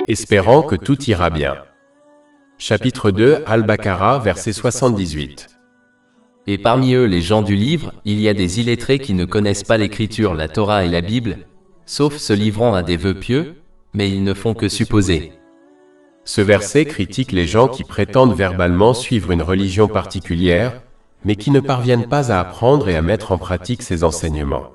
espérant que tout ira bien. Chapitre 2, Al-Baqarah, verset 78. Et parmi eux les gens du livre, il y a des illettrés qui ne connaissent pas l'écriture, la Torah et la Bible, sauf se livrant à des vœux pieux, mais ils ne font que supposer. Ce verset critique les gens qui prétendent verbalement suivre une religion particulière, mais qui ne parviennent pas à apprendre et à mettre en pratique ses enseignements.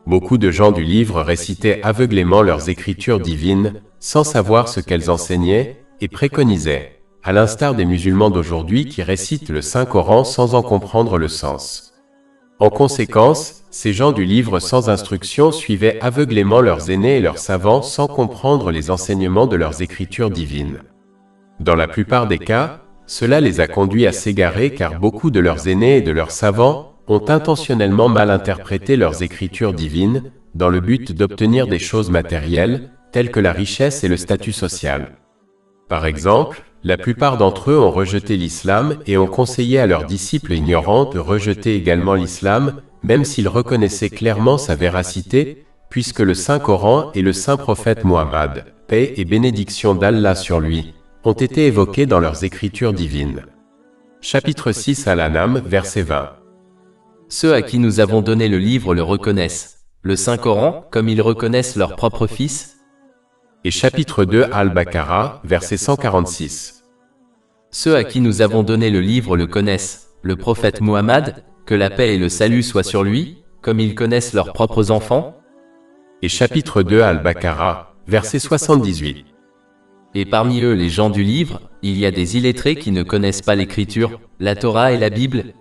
Beaucoup de gens du livre récitaient aveuglément leurs écritures divines, sans savoir ce qu'elles enseignaient, et préconisaient, à l'instar des musulmans d'aujourd'hui qui récitent le Saint-Coran sans en comprendre le sens. En conséquence, ces gens du livre sans instruction suivaient aveuglément leurs aînés et leurs savants sans comprendre les enseignements de leurs écritures divines. Dans la plupart des cas, cela les a conduits à s'égarer car beaucoup de leurs aînés et de leurs savants ont intentionnellement mal interprété leurs écritures divines, dans le but d'obtenir des choses matérielles, telles que la richesse et le statut social. Par exemple, la plupart d'entre eux ont rejeté l'islam et ont conseillé à leurs disciples ignorants de rejeter également l'islam, même s'ils reconnaissaient clairement sa véracité, puisque le Saint-Coran et le Saint-Prophète Muhammad, paix et bénédiction d'Allah sur lui, ont été évoqués dans leurs écritures divines. Chapitre 6 Al-An'am, verset 20. Ceux à qui nous avons donné le livre le reconnaissent, le Saint-Coran, comme ils reconnaissent leur propre fils. Et chapitre 2 Al-Baqarah, verset 146. Ceux à qui nous avons donné le livre le connaissent, le prophète Muhammad, que la paix et le salut soient sur lui, comme ils connaissent leurs propres enfants. Et chapitre 2 Al-Baqarah, verset 78. Et parmi eux les gens du livre, il y a des illettrés qui ne connaissent pas l'écriture, la Torah et la Bible.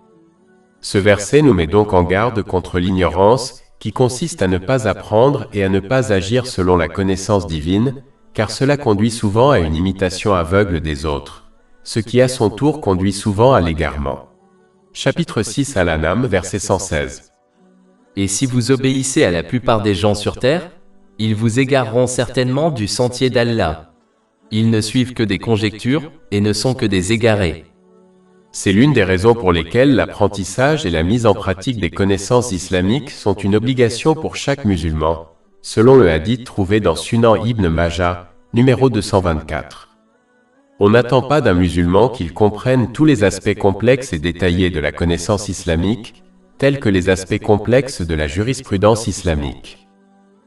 Ce verset nous met donc en garde contre l'ignorance, qui consiste à ne pas apprendre et à ne pas agir selon la connaissance divine, car cela conduit souvent à une imitation aveugle des autres, ce qui à son tour conduit souvent à l'égarement. Chapitre 6 Al-An'am, verset 116. Et si vous obéissez à la plupart des gens sur terre, ils vous égareront certainement du sentier d'Allah. Ils ne suivent que des conjectures, et ne sont que des égarés. C'est l'une des raisons pour lesquelles l'apprentissage et la mise en pratique des connaissances islamiques sont une obligation pour chaque musulman, selon le hadith trouvé dans Sunan Ibn Majah, numéro 224. On n'attend pas d'un musulman qu'il comprenne tous les aspects complexes et détaillés de la connaissance islamique, tels que les aspects complexes de la jurisprudence islamique.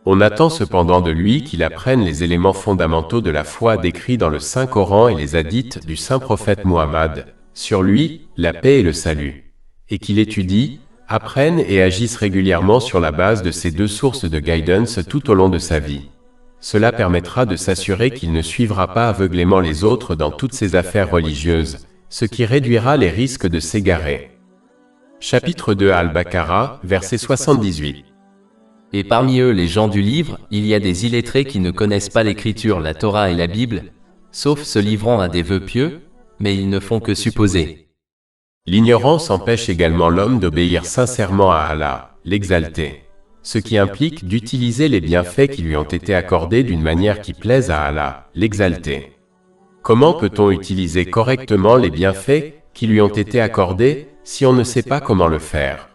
On attend cependant de lui qu'il apprenne les éléments fondamentaux de la foi décrits dans le Saint-Coran et les hadiths du Saint-Prophète Muhammad, sur lui, la paix et le salut, et qu'il étudie, apprenne et agisse régulièrement sur la base de ces deux sources de guidance tout au long de sa vie. Cela permettra de s'assurer qu'il ne suivra pas aveuglément les autres dans toutes ses affaires religieuses, ce qui réduira les risques de s'égarer. Chapitre 2 Al-Baqarah, verset 78. Et parmi eux les gens du livre, il y a des illettrés qui ne connaissent pas l'écriture, la Torah et la Bible, sauf se livrant à des vœux pieux, mais ils ne font que supposer. L'ignorance empêche également l'homme d'obéir sincèrement à Allah, l'exalté, ce qui implique d'utiliser les bienfaits qui lui ont été accordés d'une manière qui plaise à Allah, l'exalté. Comment peut-on utiliser correctement les bienfaits qui lui ont été accordés si on ne sait pas comment le faire?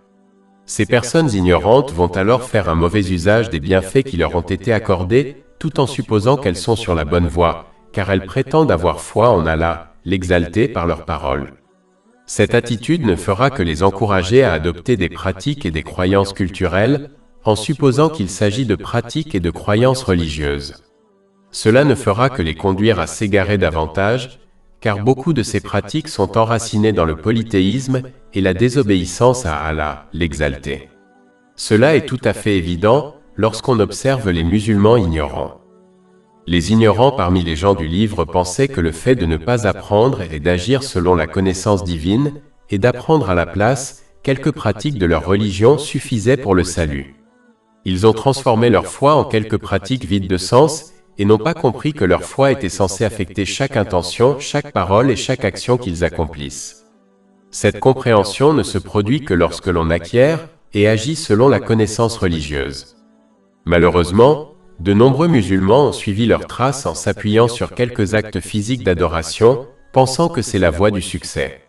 Ces personnes ignorantes vont alors faire un mauvais usage des bienfaits qui leur ont été accordés, tout en supposant qu'elles sont sur la bonne voie, car elles prétendent avoir foi en Allah, l'exalter par leurs paroles. Cette attitude ne fera que les encourager à adopter des pratiques et des croyances culturelles, en supposant qu'il s'agit de pratiques et de croyances religieuses. Cela ne fera que les conduire à s'égarer davantage, car beaucoup de ces pratiques sont enracinées dans le polythéisme et la désobéissance à Allah, l'exalté. Cela est tout à fait évident lorsqu'on observe les musulmans ignorants. Les ignorants parmi les gens du livre pensaient que le fait de ne pas apprendre et d'agir selon la connaissance divine, et d'apprendre à la place quelques pratiques de leur religion suffisait pour le salut. Ils ont transformé leur foi en quelques pratiques vides de sens, et n'ont pas compris que leur foi était censée affecter chaque intention, chaque parole et chaque action qu'ils accomplissent. Cette compréhension ne se produit que lorsque l'on acquiert et agit selon la connaissance religieuse. Malheureusement, de nombreux musulmans ont suivi leurs traces en s'appuyant sur quelques actes physiques d'adoration, pensant que c'est la voie du succès.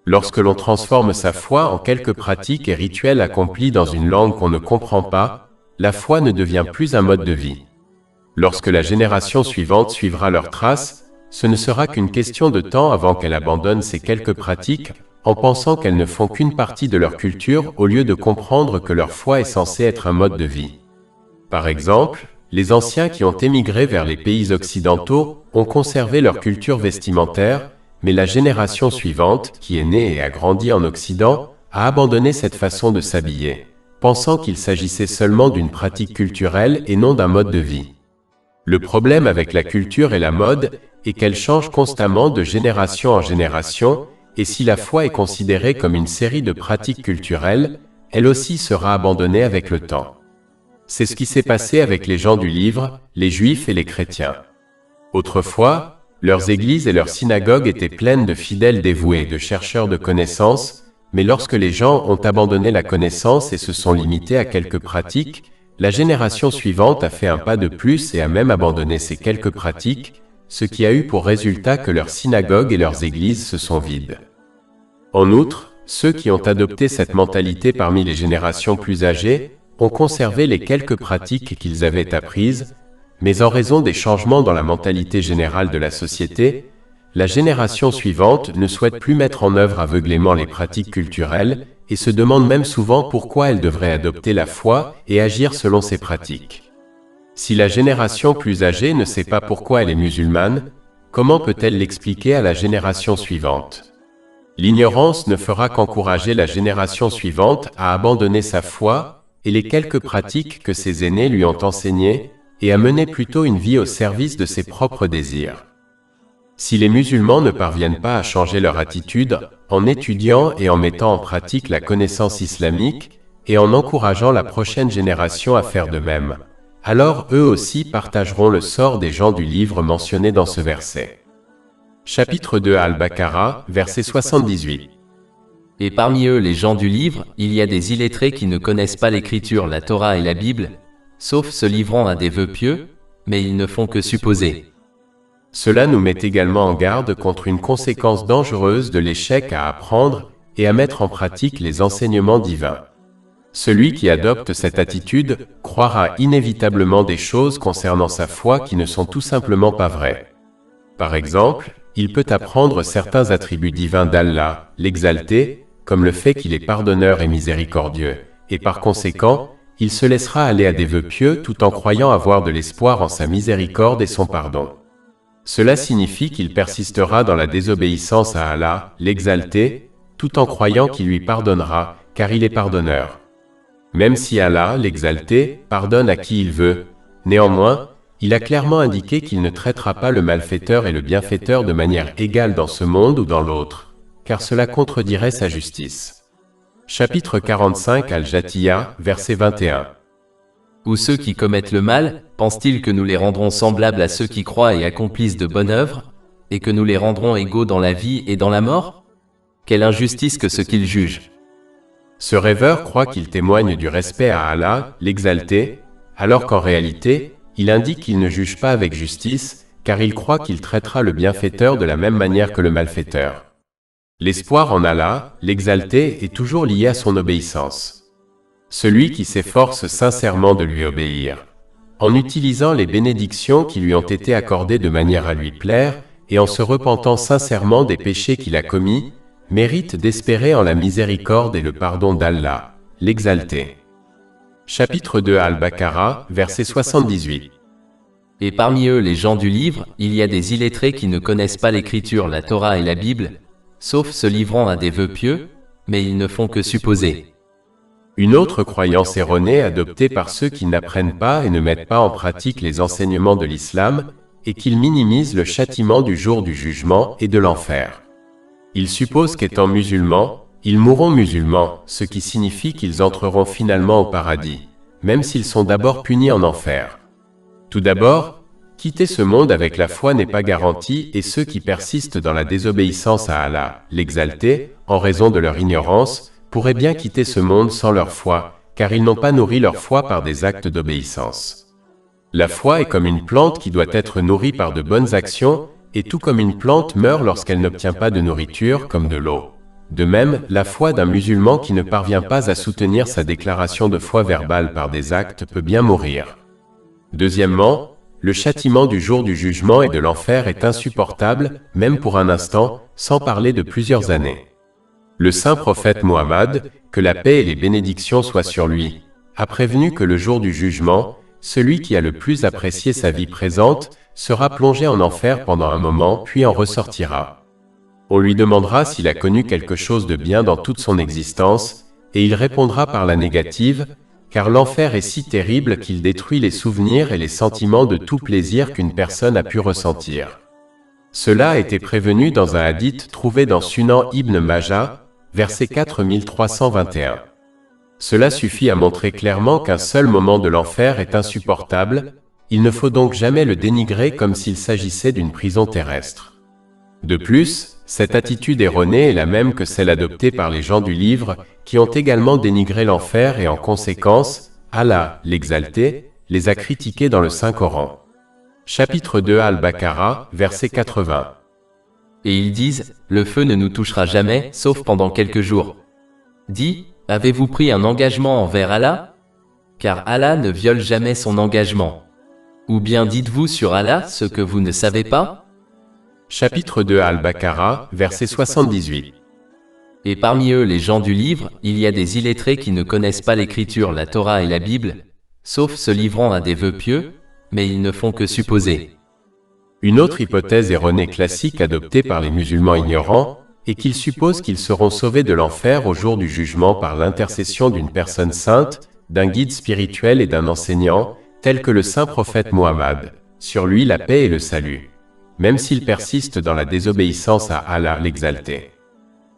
Lorsque l'on transforme sa foi en quelques pratiques et rituels accomplis dans une langue qu'on ne comprend pas, la foi ne devient plus un mode de vie. Lorsque la génération suivante suivra leurs traces, ce ne sera qu'une question de temps avant qu'elle abandonne ces quelques pratiques, en pensant qu'elles ne font qu'une partie de leur culture au lieu de comprendre que leur foi est censée être un mode de vie. Par exemple, les anciens qui ont émigré vers les pays occidentaux ont conservé leur culture vestimentaire, mais la génération suivante, qui est née et a grandi en Occident, a abandonné cette façon de s'habiller, pensant qu'il s'agissait seulement d'une pratique culturelle et non d'un mode de vie. Le problème avec la culture et la mode est qu'elle change constamment de génération en génération, et si la foi est considérée comme une série de pratiques culturelles, elle aussi sera abandonnée avec le temps. C'est ce qui s'est passé avec les gens du livre, les Juifs et les chrétiens. Autrefois, leurs églises et leurs synagogues étaient pleines de fidèles dévoués, de chercheurs de connaissances, mais lorsque les gens ont abandonné la connaissance et se sont limités à quelques pratiques, la génération suivante a fait un pas de plus et a même abandonné ces quelques pratiques, ce qui a eu pour résultat que leurs synagogues et leurs églises se sont vides. En outre, ceux qui ont adopté cette mentalité parmi les générations plus âgées ont conservé les quelques pratiques qu'ils avaient apprises, mais en raison des changements dans la mentalité générale de la société, la génération suivante ne souhaite plus mettre en œuvre aveuglément les pratiques culturelles et se demande même souvent pourquoi elle devrait adopter la foi et agir selon ces pratiques. Si la génération plus âgée ne sait pas pourquoi elle est musulmane, comment peut-elle l'expliquer à la génération suivante? L'ignorance ne fera qu'encourager la génération suivante à abandonner sa foi et les quelques pratiques que ses aînés lui ont enseignées, et à mener plutôt une vie au service de ses propres désirs. Si les musulmans ne parviennent pas à changer leur attitude, en étudiant et en mettant en pratique la connaissance islamique, et en encourageant la prochaine génération à faire de même, alors eux aussi partageront le sort des gens du livre mentionné dans ce verset. Chapitre 2 Al-Baqarah, verset 78. Et parmi eux les gens du livre, il y a des illettrés qui ne connaissent pas l'écriture, la Torah et la Bible, sauf se livrant à des vœux pieux, mais ils ne font que supposer. Cela nous met également en garde contre une conséquence dangereuse de l'échec à apprendre et à mettre en pratique les enseignements divins. Celui qui adopte cette attitude croira inévitablement des choses concernant sa foi qui ne sont tout simplement pas vraies. Par exemple, il peut apprendre certains attributs divins d'Allah, l'exalté, comme le fait qu'il est pardonneur et miséricordieux, et par conséquent, il se laissera aller à des vœux pieux tout en croyant avoir de l'espoir en sa miséricorde et son pardon. Cela signifie qu'il persistera dans la désobéissance à Allah, l'exalté, tout en croyant qu'il lui pardonnera, car il est pardonneur. Même si Allah, l'exalté, pardonne à qui il veut, néanmoins, il a clairement indiqué qu'il ne traitera pas le malfaiteur et le bienfaiteur de manière égale dans ce monde ou dans l'autre, car cela contredirait sa justice. Chapitre 45 Al-Jathiya, verset 21. Ou ceux qui commettent le mal, pensent-ils que nous les rendrons semblables à ceux qui croient et accomplissent de bonnes œuvres, et que nous les rendrons égaux dans la vie et dans la mort? Quelle injustice que ce qu'ils jugent! Ce rêveur croit qu'il témoigne du respect à Allah, l'exalté, alors qu'en réalité, il indique qu'il ne juge pas avec justice, car il croit qu'il traitera le bienfaiteur de la même manière que le malfaiteur. L'espoir en Allah, l'exalté, est toujours lié à son obéissance. Celui qui s'efforce sincèrement de lui obéir, en utilisant les bénédictions qui lui ont été accordées de manière à lui plaire, et en se repentant sincèrement des péchés qu'il a commis, mérite d'espérer en la miséricorde et le pardon d'Allah, l'exalté. Chapitre 2 Al-Baqarah, verset 78. Et parmi eux les gens du livre, il y a des illettrés qui ne connaissent pas l'écriture, la Torah et la Bible, sauf se livrant à des vœux pieux, mais ils ne font que supposer. Une autre croyance erronée adoptée par ceux qui n'apprennent pas et ne mettent pas en pratique les enseignements de l'islam est qu'ils minimisent le châtiment du jour du jugement et de l'enfer. Ils supposent qu'étant musulmans, ils mourront musulmans, ce qui signifie qu'ils entreront finalement au paradis, même s'ils sont d'abord punis en enfer. Tout d'abord, quitter ce monde avec la foi n'est pas garanti et ceux qui persistent dans la désobéissance à Allah, l'exalté, en raison de leur ignorance, pourraient bien quitter ce monde sans leur foi, car ils n'ont pas nourri leur foi par des actes d'obéissance. La foi est comme une plante qui doit être nourrie par de bonnes actions, et tout comme une plante meurt lorsqu'elle n'obtient pas de nourriture, comme de l'eau. De même, la foi d'un musulman qui ne parvient pas à soutenir sa déclaration de foi verbale par des actes peut bien mourir. Deuxièmement, le châtiment du jour du jugement et de l'enfer est insupportable, même pour un instant, sans parler de plusieurs années. Le saint prophète Mohammed, que la paix et les bénédictions soient sur lui, a prévenu que le jour du jugement, celui qui a le plus apprécié sa vie présente sera plongé en enfer pendant un moment puis en ressortira. On lui demandera s'il a connu quelque chose de bien dans toute son existence, et il répondra par la négative, car l'enfer est si terrible qu'il détruit les souvenirs et les sentiments de tout plaisir qu'une personne a pu ressentir. Cela a été prévenu dans un hadith trouvé dans Sunan Ibn Majah, verset 4321. Cela suffit à montrer clairement qu'un seul moment de l'enfer est insupportable, il ne faut donc jamais le dénigrer comme s'il s'agissait d'une prison terrestre. De plus, cette attitude erronée est la même que celle adoptée par les gens du livre, qui ont également dénigré l'enfer et en conséquence, Allah, l'exalté, les a critiqués dans le Saint-Coran. Chapitre 2 Al-Baqarah, verset 80. Et ils disent, le feu ne nous touchera jamais, sauf pendant quelques jours. Dis, avez-vous pris un engagement envers Allah? Car Allah ne viole jamais son engagement. Ou bien dites-vous sur Allah ce que vous ne savez pas? Chapitre 2 Al-Baqarah, verset 78. Et parmi eux les gens du livre, il y a des illettrés qui ne connaissent pas l'écriture, la Torah et la Bible, sauf se livrant à des vœux pieux, mais ils ne font que supposer. Une autre hypothèse erronée classique adoptée par les musulmans ignorants est qu'ils supposent qu'ils seront sauvés de l'enfer au jour du jugement par l'intercession d'une personne sainte, d'un guide spirituel et d'un enseignant, tel que le saint prophète Mohammed, sur lui la paix et le salut, même s'ils persistent dans la désobéissance à Allah l'exalté.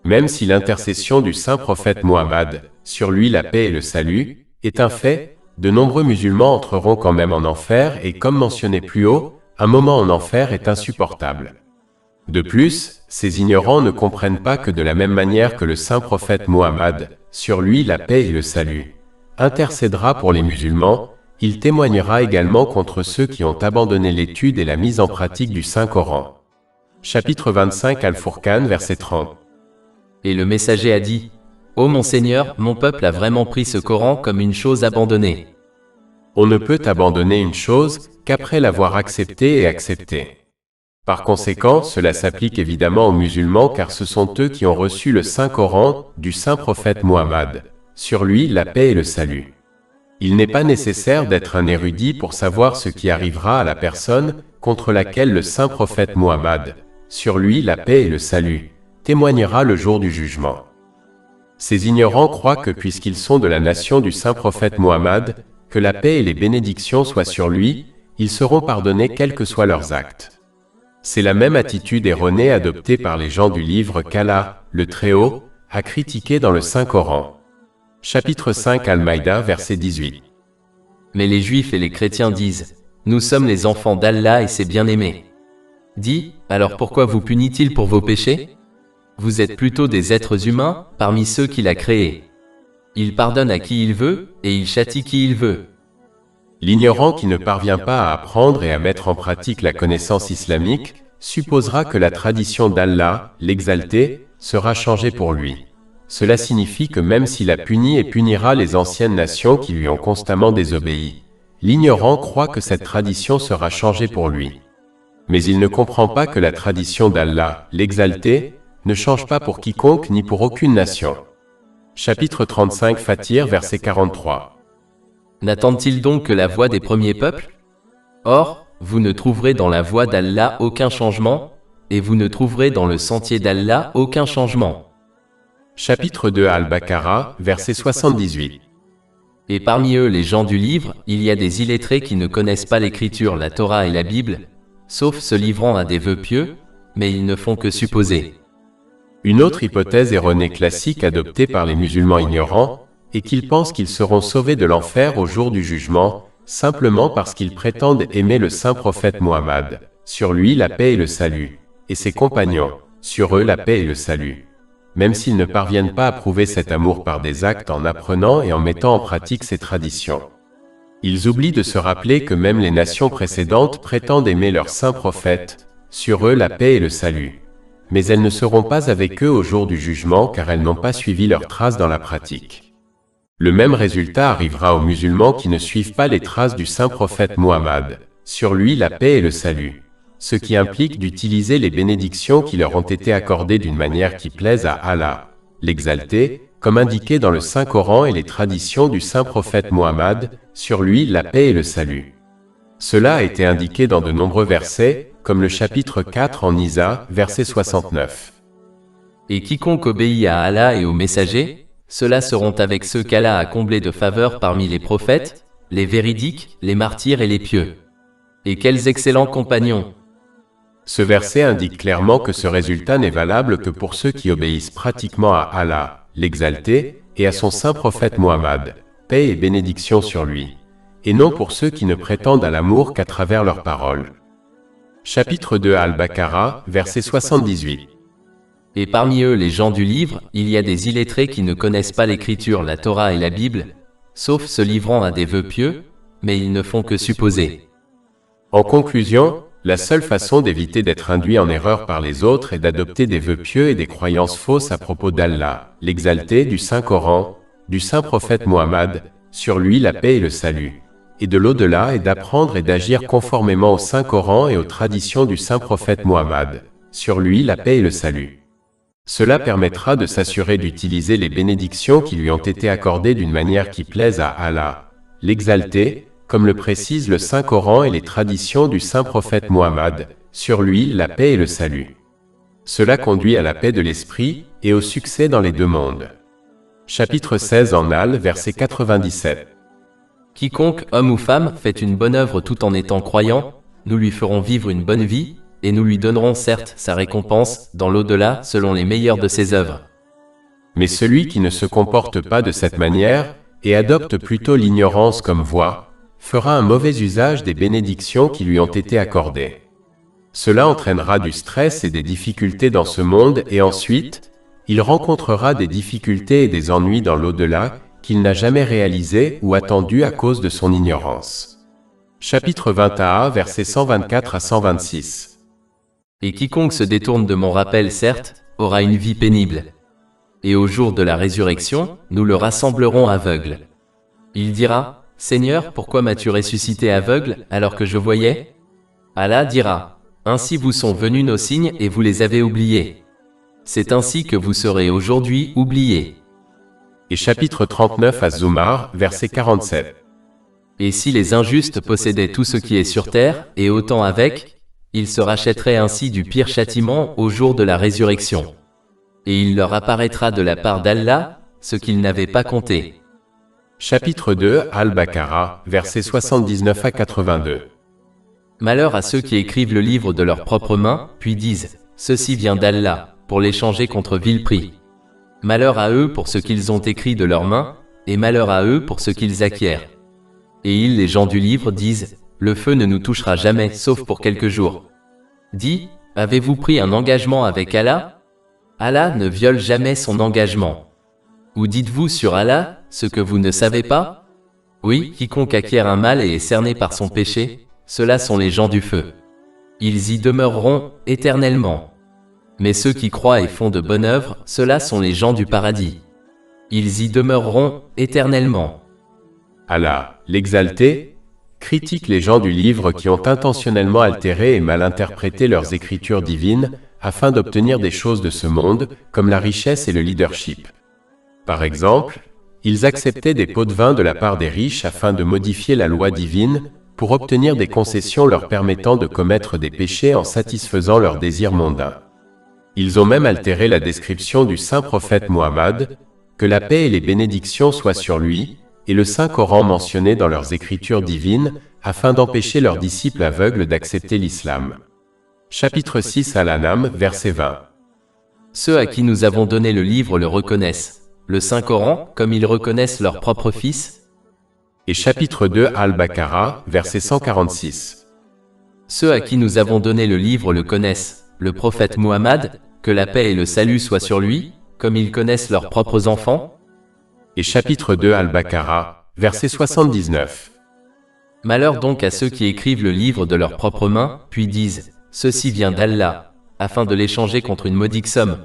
Même si l'intercession du saint prophète Mohammed, sur lui la paix et le salut, est un fait, de nombreux musulmans entreront quand même en enfer et comme mentionné plus haut, un moment en enfer est insupportable. De plus, ces ignorants ne comprennent pas que de la même manière que le saint prophète Mohammed, sur lui la paix et le salut, intercédera pour les musulmans, il témoignera également contre ceux qui ont abandonné l'étude et la mise en pratique du Saint-Coran. Chapitre 25 Al-Furqan, verset 30. Et le messager a dit, ô mon Seigneur, mon peuple a vraiment pris ce Coran comme une chose abandonnée. On ne peut abandonner une chose qu'après l'avoir acceptée et acceptée. Par conséquent, cela s'applique évidemment aux musulmans car ce sont eux qui ont reçu le Saint-Coran du saint prophète Mohammed, sur lui la paix et le salut. Il n'est pas nécessaire d'être un érudit pour savoir ce qui arrivera à la personne contre laquelle le saint prophète Mohammed, sur lui la paix et le salut, témoignera le jour du jugement. Ces ignorants croient que puisqu'ils sont de la nation du saint prophète Mohammed, que la paix et les bénédictions soient sur lui, ils seront pardonnés quels que soient leurs actes. C'est la même attitude erronée adoptée par les gens du livre qu'Allah, le Très-Haut, a critiqué dans le Saint-Coran. Chapitre 5 Al-Maïda, verset 18. Mais les Juifs et les chrétiens disent, nous sommes les enfants d'Allah et ses bien-aimés. Dis, alors pourquoi vous punit-il pour vos péchés? Vous êtes plutôt des êtres humains, parmi ceux qu'il a créés. Il pardonne à qui il veut, et il châtie qui il veut. L'ignorant qui ne parvient pas à apprendre et à mettre en pratique la connaissance islamique, supposera que la tradition d'Allah, l'exalté, sera changée pour lui. Cela signifie que même s'il a puni et punira les anciennes nations qui lui ont constamment désobéi, l'ignorant croit que cette tradition sera changée pour lui. Mais il ne comprend pas que la tradition d'Allah, l'exalté, ne change pas pour quiconque ni pour aucune nation. Chapitre 35 Fatir, verset 43. N'attendent-ils donc que la voix des premiers peuples? Or, vous ne trouverez dans la voie d'Allah aucun changement, et vous ne trouverez dans le sentier d'Allah aucun changement. Chapitre 2 Al-Baqarah, verset 78. Et parmi eux les gens du livre, il y a des illettrés qui ne connaissent pas l'écriture, la Torah et la Bible, sauf se livrant à des vœux pieux, mais ils ne font que supposer. Une autre hypothèse erronée classique adoptée par les musulmans ignorants est qu'ils pensent qu'ils seront sauvés de l'enfer au jour du jugement, simplement parce qu'ils prétendent aimer le saint prophète Mohammed, sur lui la paix et le salut, et ses compagnons, sur eux la paix et le salut. Même s'ils ne parviennent pas à prouver cet amour par des actes en apprenant et en mettant en pratique ces traditions. Ils oublient de se rappeler que même les nations précédentes prétendent aimer leur saint prophète, sur eux la paix et le salut. Mais elles ne seront pas avec eux au jour du jugement car elles n'ont pas suivi leurs traces dans la pratique. Le même résultat arrivera aux musulmans qui ne suivent pas les traces du saint prophète Mohammed, sur lui la paix et le salut, ce qui implique d'utiliser les bénédictions qui leur ont été accordées d'une manière qui plaise à Allah, l'Exalté, comme indiqué dans le Saint-Coran et les traditions du saint prophète Muhammad, sur lui la paix et le salut. Cela a été indiqué dans de nombreux versets, comme le chapitre 4 en Nisa, verset 69. Et quiconque obéit à Allah et aux messagers, ceux-là seront avec ceux qu'Allah a comblés de faveur parmi les prophètes, les véridiques, les martyrs et les pieux. Et quels excellents compagnons! Ce verset indique clairement que ce résultat n'est valable que pour ceux qui obéissent pratiquement à Allah, l'Exalté, et à son saint prophète Muhammad, paix et bénédiction sur lui, et non pour ceux qui ne prétendent à l'amour qu'à travers leurs paroles. Chapitre 2 Al-Baqarah, verset 78. Et parmi eux les gens du livre, il y a des illettrés qui ne connaissent pas l'écriture, la Torah et la Bible, sauf se livrant à des vœux pieux, mais ils ne font que supposer. En conclusion, la seule façon d'éviter d'être induit en erreur par les autres est d'adopter des vœux pieux et des croyances fausses à propos d'Allah, l'Exalté, du Saint-Coran, du saint prophète Muhammad, sur lui la paix et le salut, et de l'au-delà, et d'apprendre et d'agir conformément au Saint-Coran et aux traditions du saint prophète Muhammad, sur lui la paix et le salut. Cela permettra de s'assurer d'utiliser les bénédictions qui lui ont été accordées d'une manière qui plaise à Allah, l'Exalté, comme le précise le Saint-Coran et les traditions du saint prophète Muhammad, sur lui la paix et le salut. Cela conduit à la paix de l'esprit et au succès dans les deux mondes. Chapitre 16 en Al, verset 97. Quiconque, homme ou femme, fait une bonne œuvre tout en étant croyant, nous lui ferons vivre une bonne vie, et nous lui donnerons certes sa récompense dans l'au-delà selon les meilleures de ses œuvres. Mais celui qui ne se comporte pas de cette manière, et adopte plutôt l'ignorance comme voie, fera un mauvais usage des bénédictions qui lui ont été accordées. Cela entraînera du stress et des difficultés dans ce monde et ensuite, il rencontrera des difficultés et des ennuis dans l'au-delà qu'il n'a jamais réalisés ou attendus à cause de son ignorance. Chapitre 21, versets 124 à 126. Et quiconque se détourne de mon rappel, certes, aura une vie pénible. Et au jour de la résurrection, nous le rassemblerons aveugle. Il dira, Seigneur, pourquoi m'as-tu ressuscité aveugle alors que je voyais? Allah dira, ainsi vous sont venus nos signes et vous les avez oubliés. C'est ainsi que vous serez aujourd'hui oubliés. Et chapitre 39 à Zumar, verset 47. Et si les injustes possédaient tout ce qui est sur terre, et autant avec, ils se rachèteraient ainsi du pire châtiment au jour de la résurrection. Et il leur apparaîtra de la part d'Allah, ce qu'ils n'avaient pas compté. Chapitre 2, Al-Baqarah, versets 79 à 82. Malheur à ceux qui écrivent le livre de leurs propres mains, puis disent, ceci vient d'Allah, pour l'échanger contre vil prix. Malheur à eux pour ce qu'ils ont écrit de leurs mains, et malheur à eux pour ce qu'ils acquièrent. Et ils, les gens du livre, disent, le feu ne nous touchera jamais, sauf pour quelques jours. Dis, avez-vous pris un engagement avec Allah? Allah ne viole jamais son engagement. Ou dites-vous sur Allah, ce que vous ne savez pas? Oui, quiconque acquiert un mal et est cerné par son péché, ceux-là sont les gens du feu. Ils y demeureront éternellement. Mais ceux qui croient et font de bonnes œuvres, ceux-là sont les gens du paradis. Ils y demeureront éternellement. Allah, l'Exalté, critique les gens du livre qui ont intentionnellement altéré et mal interprété leurs écritures divines afin d'obtenir des choses de ce monde, comme la richesse et le leadership. Par exemple, ils acceptaient des pots de vin de la part des riches afin de modifier la loi divine pour obtenir des concessions leur permettant de commettre des péchés en satisfaisant leurs désirs mondains. Ils ont même altéré la description du saint prophète Muhammad, que la paix et les bénédictions soient sur lui, et le Saint-Coran mentionné dans leurs écritures divines, afin d'empêcher leurs disciples aveugles d'accepter l'islam. Chapitre 6 Al-An'am, verset 20. Ceux à qui nous avons donné le livre le reconnaissent, le Saint-Coran, comme ils reconnaissent leur propre fils. Et chapitre 2 Al-Baqarah, verset 146. Ceux à qui nous avons donné le livre le connaissent, le prophète Muhammad, que la paix et le salut soient sur lui, comme ils connaissent leurs propres enfants. Et chapitre 2 Al-Baqarah, verset 79. Malheur donc à ceux qui écrivent le livre de leurs propres mains, puis disent, ceci vient d'Allah, afin de l'échanger contre une modique somme.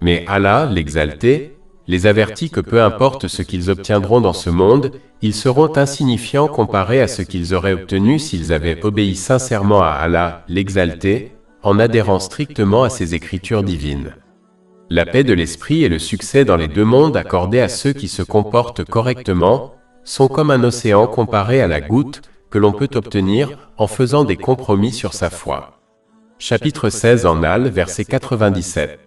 Mais Allah, l'Exalté, les avertit que peu importe ce qu'ils obtiendront dans ce monde, ils seront insignifiants comparés à ce qu'ils auraient obtenu s'ils avaient obéi sincèrement à Allah, l'Exalté, en adhérant strictement à ses écritures divines. La paix de l'esprit et le succès dans les deux mondes accordés à ceux qui se comportent correctement sont comme un océan comparé à la goutte que l'on peut obtenir en faisant des compromis sur sa foi. Chapitre 16 en Al, verset 97.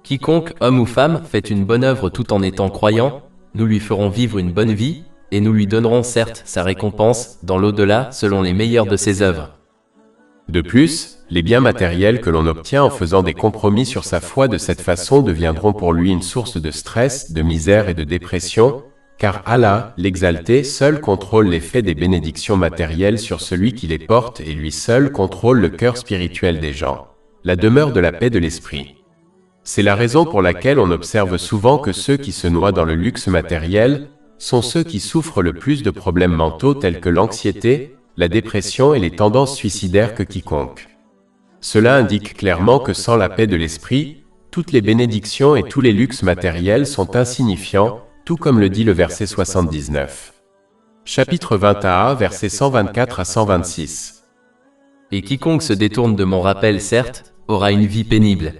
Quiconque, homme ou femme, fait une bonne œuvre tout en étant croyant, nous lui ferons vivre une bonne vie, et nous lui donnerons certes sa récompense dans l'au-delà selon les meilleures de ses œuvres. De plus, les biens matériels que l'on obtient en faisant des compromis sur sa foi de cette façon deviendront pour lui une source de stress, de misère et de dépression, car Allah, l'Exalté, seul contrôle l'effet des bénédictions matérielles sur celui qui les porte et lui seul contrôle le cœur spirituel des gens, la demeure de la paix de l'esprit. C'est la raison pour laquelle on observe souvent que ceux qui se noient dans le luxe matériel sont ceux qui souffrent le plus de problèmes mentaux tels que l'anxiété, la dépression et les tendances suicidaires que quiconque. Cela indique clairement que sans la paix de l'esprit, toutes les bénédictions et tous les luxes matériels sont insignifiants, tout comme le dit le verset 79. Chapitre 21, versets 124 à 126. Et quiconque se détourne de mon rappel, certes, aura une vie pénible.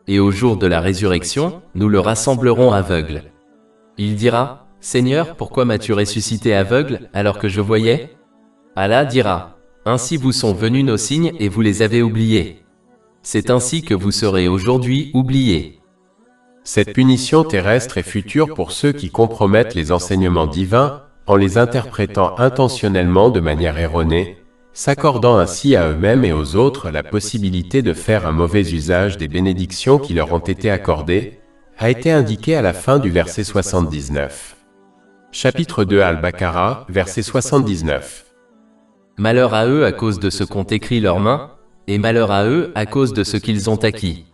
Et au jour de la résurrection, nous le rassemblerons aveugle. Il dira, Seigneur, pourquoi m'as-tu ressuscité aveugle alors que je voyais? Allah dira, ainsi vous sont venus nos signes et vous les avez oubliés. C'est ainsi que vous serez aujourd'hui oubliés. Cette punition terrestre est future pour ceux qui compromettent les enseignements divins en les interprétant intentionnellement de manière erronée, s'accordant ainsi à eux-mêmes et aux autres la possibilité de faire un mauvais usage des bénédictions qui leur ont été accordées, a été indiqué à la fin du verset 79. Chapitre 2 Al-Baqarah, verset 79. Malheur à eux à cause de ce qu'ont écrit leurs mains, et malheur à eux à cause de ce qu'ils ont acquis.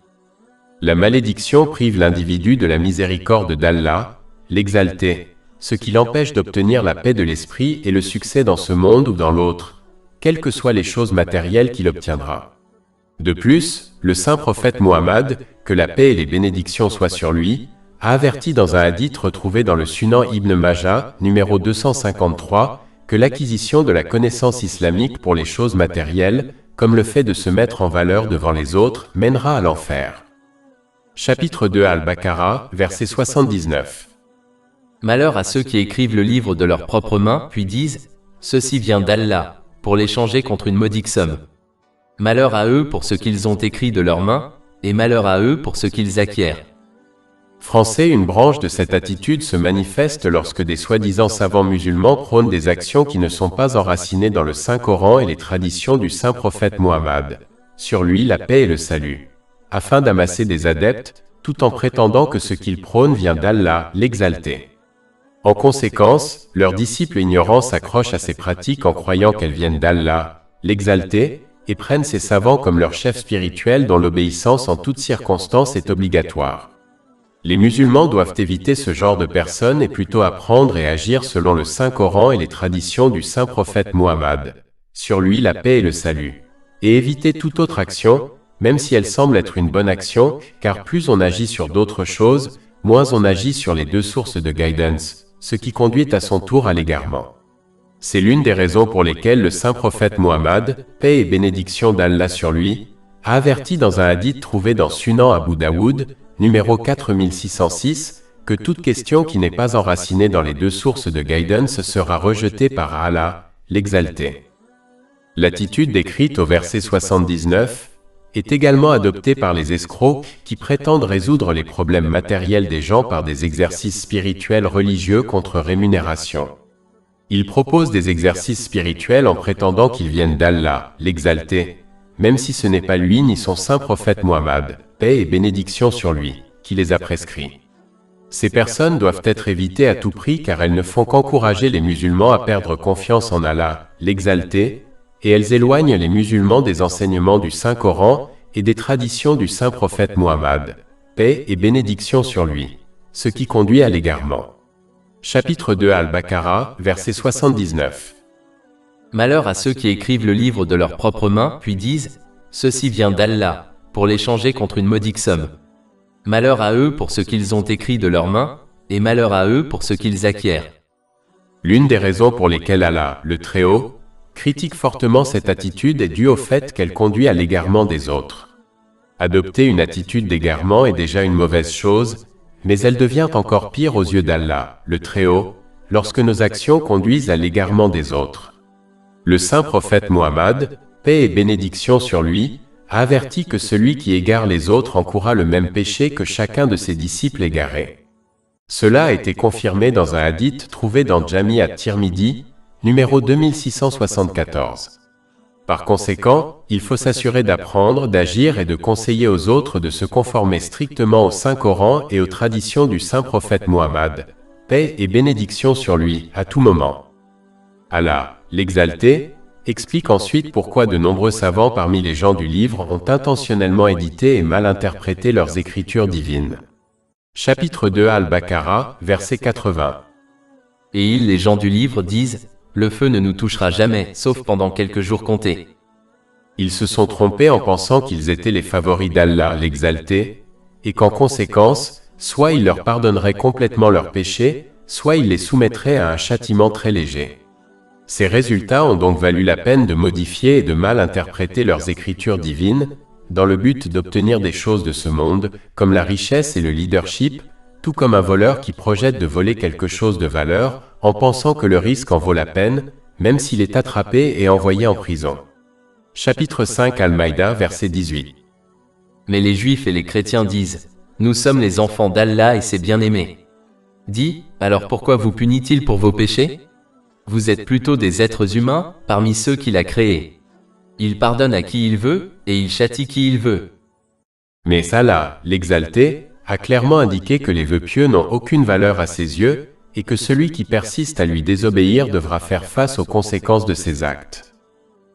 La malédiction prive l'individu de la miséricorde d'Allah, l'Exalté, ce qui l'empêche d'obtenir la paix de l'esprit et le succès dans ce monde ou dans l'autre, quelles que soient les choses matérielles qu'il obtiendra. De plus, le saint prophète Muhammad, que la paix et les bénédictions soient sur lui, a averti dans un hadith retrouvé dans le Sunan Ibn Majah, numéro 253, que l'acquisition de la connaissance islamique pour les choses matérielles, comme le fait de se mettre en valeur devant les autres, mènera à l'enfer. Chapitre 2 Al-Baqarah, verset 79. Malheur à ceux qui écrivent le livre de leurs propres mains, puis disent « Ceci vient d'Allah », pour l'échanger contre une modique somme. Malheur à eux pour ce qu'ils ont écrit de leurs mains, et malheur à eux pour ce qu'ils acquièrent. Français, une branche de cette attitude se manifeste lorsque des soi-disant savants musulmans prônent des actions qui ne sont pas enracinées dans le Saint-Coran et les traditions du saint prophète Muhammad, sur lui la paix et le salut, afin d'amasser des adeptes, tout en prétendant que ce qu'ils prônent vient d'Allah, l'Exalté. En conséquence, leurs disciples ignorants s'accrochent à ces pratiques en croyant qu'elles viennent d'Allah, l'Exalté, et prennent ces savants comme leurs chefs spirituels dont l'obéissance en toutes circonstances est obligatoire. Les musulmans doivent éviter ce genre de personnes et plutôt apprendre et agir selon le Saint-Coran et les traditions du saint prophète Muhammad, sur lui la paix et le salut, et éviter toute autre action, même si elle semble être une bonne action, car plus on agit sur d'autres choses, moins on agit sur les deux sources de guidance, ce qui conduit à son tour à l'égarement. C'est l'une des raisons pour lesquelles le saint prophète Muhammad, paix et bénédiction d'Allah sur lui, a averti dans un hadith trouvé dans Sunan Abu Daoud, numéro 4606, que toute question qui n'est pas enracinée dans les deux sources de guidance sera rejetée par Allah, l'Exalté. L'attitude décrite au verset 79 est également adoptée par les escrocs qui prétendent résoudre les problèmes matériels des gens par des exercices spirituels religieux contre rémunération. Ils proposent des exercices spirituels en prétendant qu'ils viennent d'Allah, l'Exalté, même si ce n'est pas lui ni son saint prophète Muhammad, paix et bénédiction sur lui, qui les a prescrits. Ces personnes doivent être évitées à tout prix car elles ne font qu'encourager les musulmans à perdre confiance en Allah, l'Exalté, et elles éloignent les musulmans des enseignements du Saint-Coran et des traditions du saint prophète Muhammad, paix et bénédiction sur lui, ce qui conduit à l'égarement. Chapitre 2 Al-Baqarah, verset 79. Malheur à ceux qui écrivent le livre de leurs propres mains, puis disent « Ceci vient d'Allah », pour l'échanger contre une modique somme. Malheur à eux pour ce qu'ils ont écrit de leurs mains, et malheur à eux pour ce qu'ils acquièrent. L'une des raisons pour lesquelles Allah, le Très-Haut, critique fortement cette attitude est due au fait qu'elle conduit à l'égarement des autres. Adopter une attitude d'égarement est déjà une mauvaise chose, mais elle devient encore pire aux yeux d'Allah, le Très-Haut, lorsque nos actions conduisent à l'égarement des autres. Le saint prophète Muhammad, paix et bénédiction sur lui, a averti que celui qui égare les autres encourra le même péché que chacun de ses disciples égarés. Cela a été confirmé dans un hadith trouvé dans Jami at-Tirmidhi, numéro 2674. Par conséquent, il faut s'assurer d'apprendre, d'agir et de conseiller aux autres de se conformer strictement au Saint-Coran et aux traditions du saint prophète Muhammad, paix et bénédiction sur lui, à tout moment. Allah, l'exalté, explique ensuite pourquoi de nombreux savants parmi les gens du livre ont intentionnellement édité et mal interprété leurs écritures divines. Chapitre 2 Al-Baqarah, verset 80. Et ils, les gens du livre, disent, le feu ne nous touchera jamais, sauf pendant quelques jours comptés. Ils se sont trompés en pensant qu'ils étaient les favoris d'Allah, l'exalté, et qu'en conséquence, soit il leur pardonnerait complètement leurs péchés, soit il les soumettrait à un châtiment très léger. Ces résultats ont donc valu la peine de modifier et de mal interpréter leurs écritures divines, dans le but d'obtenir des choses de ce monde, comme la richesse et le leadership, tout comme un voleur qui projette de voler quelque chose de valeur, en pensant que le risque en vaut la peine, même s'il est attrapé et envoyé en prison. Chapitre 5 Al-Maïda, verset 18. Mais les Juifs et les chrétiens disent, nous sommes les enfants d'Allah et ses bien-aimés. Dis, alors pourquoi vous punit-il pour vos péchés? Vous êtes plutôt des êtres humains, parmi ceux qu'il a créés. Il pardonne à qui il veut, et il châtie qui il veut. Mais Allah, l'exalté, a clairement indiqué que les vœux pieux n'ont aucune valeur à ses yeux, et que celui qui persiste à lui désobéir devra faire face aux conséquences de ses actes.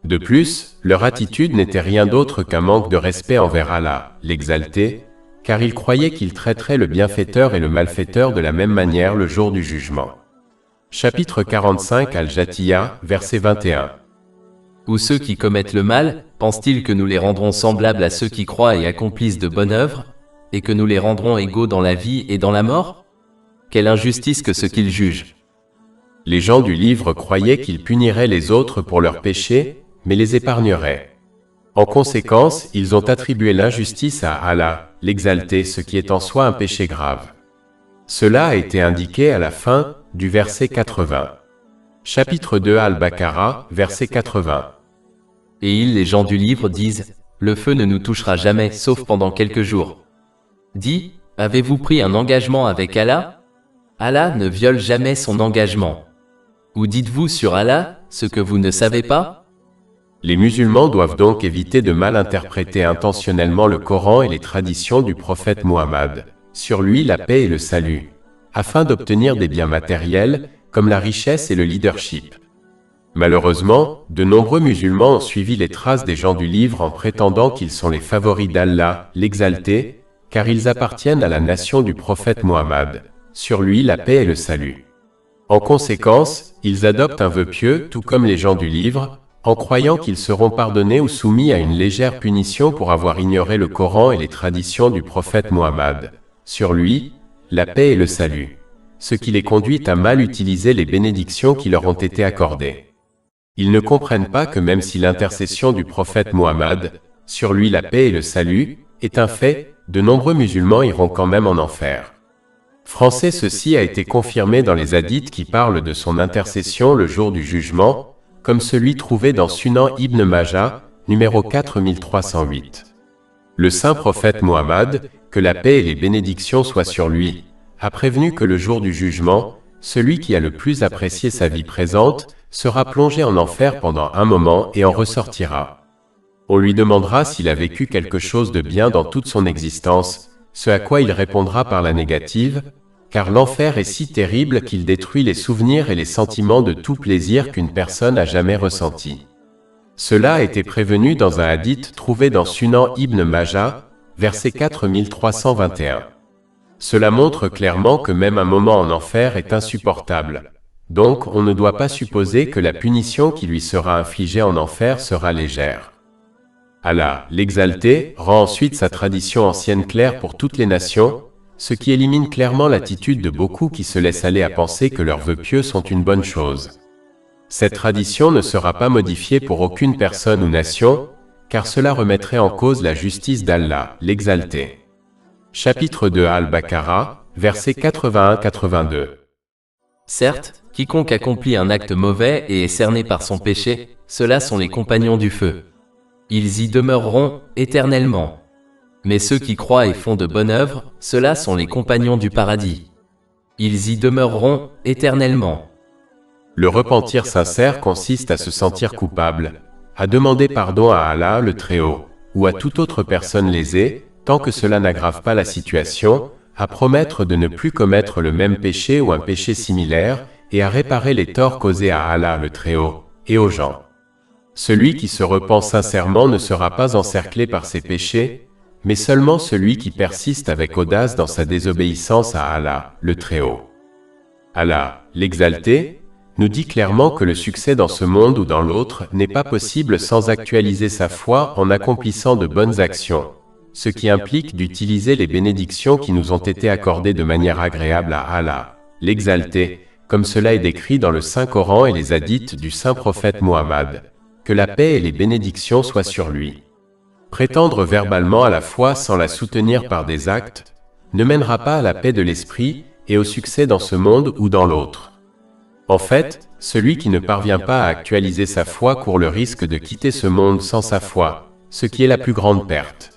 De plus, leur attitude n'était rien d'autre qu'un manque de respect envers Allah, l'exalté, car ils croyaient qu'il traiterait le bienfaiteur et le malfaiteur de la même manière le jour du jugement. Chapitre 45 Al-Jathiya, verset 21. Ou ceux qui commettent le mal, pensent-ils que nous les rendrons semblables à ceux qui croient et accomplissent de bonnes œuvres, et que nous les rendrons égaux dans la vie et dans la mort? Quelle injustice que ce qu'ils jugent! Les gens du livre croyaient qu'ils puniraient les autres pour leurs péchés, mais les épargneraient. En conséquence, ils ont attribué l'injustice à Allah, l'exalté, ce qui est en soi un péché grave. Cela a été indiqué à la fin du verset 80. Chapitre 2 Al-Baqarah, verset 80. Et ils, les gens du livre, disent, le feu ne nous touchera jamais, sauf pendant quelques jours. Dis, avez-vous pris un engagement avec Allah? Allah ne viole jamais son engagement. Ou dites-vous sur Allah, ce que vous ne savez pas? Les musulmans doivent donc éviter de mal interpréter intentionnellement le Coran et les traditions du prophète Muhammad, sur lui la paix et le salut, afin d'obtenir des biens matériels, comme la richesse et le leadership. Malheureusement, de nombreux musulmans ont suivi les traces des gens du livre en prétendant qu'ils sont les favoris d'Allah, l'exalté, car ils appartiennent à la nation du prophète Muhammad, sur lui la paix et le salut. En conséquence, ils adoptent un vœu pieux, tout comme les gens du livre, en croyant qu'ils seront pardonnés ou soumis à une légère punition pour avoir ignoré le Coran et les traditions du prophète Muhammad, sur lui, la paix et le salut, ce qui les conduit à mal utiliser les bénédictions qui leur ont été accordées. Ils ne comprennent pas que même si l'intercession du prophète Muhammad, sur lui la paix et le salut, est un fait, de nombreux musulmans iront quand même en enfer. Français, ceci a été confirmé dans les hadiths qui parlent de son intercession le jour du jugement, comme celui trouvé dans Sunan Ibn Majah, numéro 4308. Le saint prophète Muhammad, que la paix et les bénédictions soient sur lui, a prévenu que le jour du jugement, celui qui a le plus apprécié sa vie présente, sera plongé en enfer pendant un moment et en ressortira. On lui demandera s'il a vécu quelque chose de bien dans toute son existence, ce à quoi il répondra par la négative, car l'enfer est si terrible qu'il détruit les souvenirs et les sentiments de tout plaisir qu'une personne a jamais ressenti. Cela a été prévenu dans un hadith trouvé dans Sunan Ibn Majah, verset 4321. Cela montre clairement que même un moment en enfer est insupportable. Donc, on ne doit pas supposer que la punition qui lui sera infligée en enfer sera légère. Allah, l'exalté, rend ensuite sa tradition ancienne claire pour toutes les nations, ce qui élimine clairement l'attitude de beaucoup qui se laissent aller à penser que leurs vœux pieux sont une bonne chose. Cette tradition ne sera pas modifiée pour aucune personne ou nation, car cela remettrait en cause la justice d'Allah, l'exalté. Chapitre 2 Al-Baqarah, versets 81-82. Certes, quiconque accomplit un acte mauvais et est cerné par son péché, ceux-là sont les compagnons du feu. Ils y demeureront éternellement. Mais ceux qui croient et font de bonnes œuvres, ceux-là sont les compagnons du paradis. Ils y demeureront éternellement. Le repentir sincère consiste à se sentir coupable, à demander pardon à Allah le Très-Haut, ou à toute autre personne lésée, tant que cela n'aggrave pas la situation, à promettre de ne plus commettre le même péché ou un péché similaire, et à réparer les torts causés à Allah le Très-Haut, et aux gens. Celui qui se repent sincèrement ne sera pas encerclé par ses péchés, mais seulement celui qui persiste avec audace dans sa désobéissance à Allah, le Très-Haut. Allah, l'exalté, nous dit clairement que le succès dans ce monde ou dans l'autre n'est pas possible sans actualiser sa foi en accomplissant de bonnes actions, ce qui implique d'utiliser les bénédictions qui nous ont été accordées de manière agréable à Allah, l'exalté, comme cela est décrit dans le Saint-Coran et les hadiths du Saint-Prophète Muhammad. Que la paix et les bénédictions soient sur lui. Prétendre verbalement à la foi sans la soutenir par des actes ne mènera pas à la paix de l'esprit et au succès dans ce monde ou dans l'autre. En fait, celui qui ne parvient pas à actualiser sa foi court le risque de quitter ce monde sans sa foi, ce qui est la plus grande perte.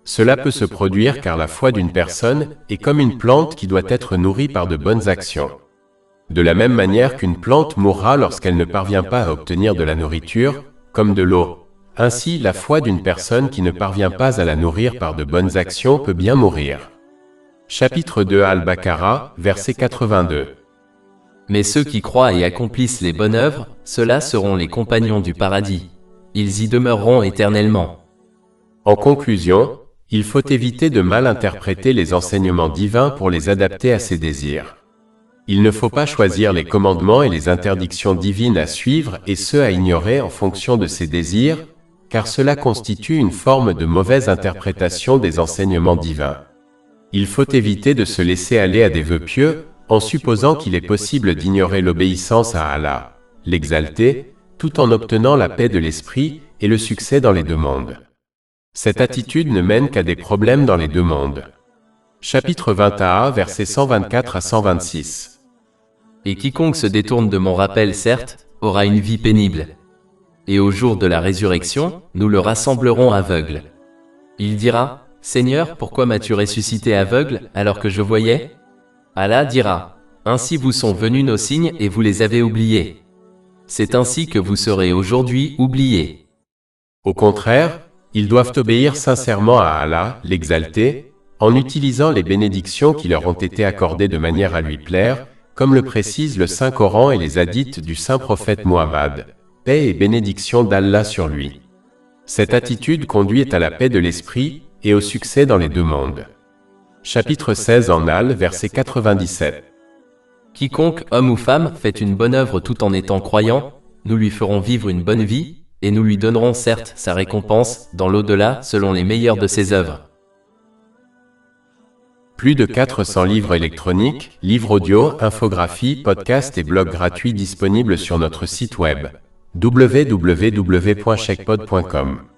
Cela peut se produire car la foi d'une personne est comme une plante qui doit être nourrie par de bonnes actions. De la même manière qu'une plante mourra lorsqu'elle ne parvient pas à obtenir de la nourriture, comme de l'eau. Ainsi, la foi d'une personne qui ne parvient pas à la nourrir par de bonnes actions peut bien mourir. Chapitre 2 Al-Baqarah, verset 82. Mais ceux qui croient et accomplissent les bonnes œuvres, ceux-là seront les compagnons du paradis. Ils y demeureront éternellement. En conclusion, il faut éviter de mal interpréter les enseignements divins pour les adapter à ses désirs. Il ne faut pas choisir les commandements et les interdictions divines à suivre et ceux à ignorer en fonction de ses désirs, car cela constitue une forme de mauvaise interprétation des enseignements divins. Il faut éviter de se laisser aller à des vœux pieux, en supposant qu'il est possible d'ignorer l'obéissance à Allah, l'exalté, tout en obtenant la paix de l'esprit et le succès dans les deux mondes. Cette attitude ne mène qu'à des problèmes dans les deux mondes. Chapitre 21, versets 124 à 126. Et quiconque se détourne de mon rappel, certes, aura une vie pénible. Et au jour de la résurrection, nous le rassemblerons aveugle. Il dira, Seigneur, pourquoi m'as-tu ressuscité aveugle alors que je voyais? Allah dira, ainsi vous sont venus nos signes et vous les avez oubliés. C'est ainsi que vous serez aujourd'hui oubliés. Au contraire, ils doivent obéir sincèrement à Allah, l'exalté, en utilisant les bénédictions qui leur ont été accordées de manière à lui plaire, comme le précise le Saint-Coran et les hadiths du Saint-Prophète Muhammad, paix et bénédiction d'Allah sur lui. Cette attitude conduit à la paix de l'esprit et au succès dans les deux mondes. Chapitre 16 en Al, verset 97. Quiconque, homme ou femme, fait une bonne œuvre tout en étant croyant, nous lui ferons vivre une bonne vie, et nous lui donnerons certes sa récompense dans l'au-delà selon les meilleures de ses œuvres. Plus de 400 livres électroniques, livres audio, infographies, podcasts et blogs gratuits disponibles sur notre site web www.chekpod.com.